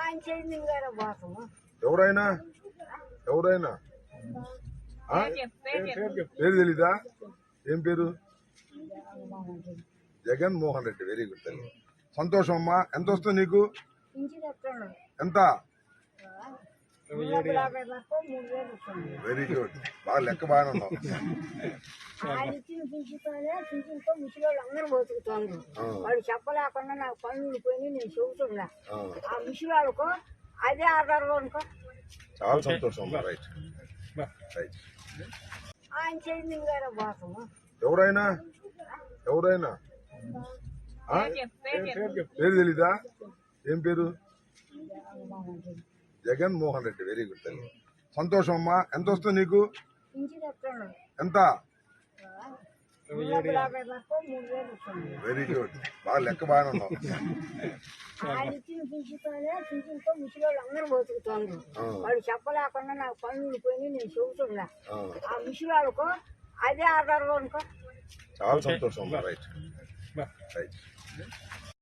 ఆయన చేయించారా పోతాము. ఎవరైనా ఎవరైనా ఆ? పేరు తెలీదా? ఏం పేరు? జగన్మోహన్ రెడ్డి. వెరీ గుడ్ తల్లి. సంతోషం అమ్మా. ఎంత వస్తుంది నీకు? ఇంటి చెప్తున్నాడు ఎంత? 350 దాకా 3000 వస్తుంది. Very good. బాగా లెక్క బాగానే ఉన్నావు. ఆయన ఇచ్చిన పింఛన్తో ముసలివాళ్ళు అందరూ బతుకుతాను. వాడు చెప్పలేకుండా నాకు పనులు ఊడిపోయి నేను చెబుతున్నా. ఆ ముసలివాళ్ళకు అదే ఆధారం అనుకో. చాలా సంతోషం అమ్మా. Right right. ఆయన చేయించారా పోతాము. ఎవరైనా ఎవరైనా ఆ? పేరు తెలీదా? ఏం పేరు? జగన్మోహన్ రెడ్డి. వెరీ గుడ్ తల్లి. సంతోషం అమ్మా. ఎంత వస్తుంది నీకు? ఇంటి చెప్తున్నాడు ఎంత? 350 దాకా 3000 వస్తుంది. Very good. బాగా లెక్క బాగానే ఉన్నావు. ఆయన ఇచ్చిన పింఛన్తో ముసలివాళ్ళు అందరూ బతుకుతాను. వాడు చెప్పలేకుండా నాకు పనులు ఊడిపోయి నేను చెబుతున్నా. ఆ ముసలివాళ్ళకు అదే ఆధారం అనుకో. చాలా సంతోషం అమ్మా. Right right.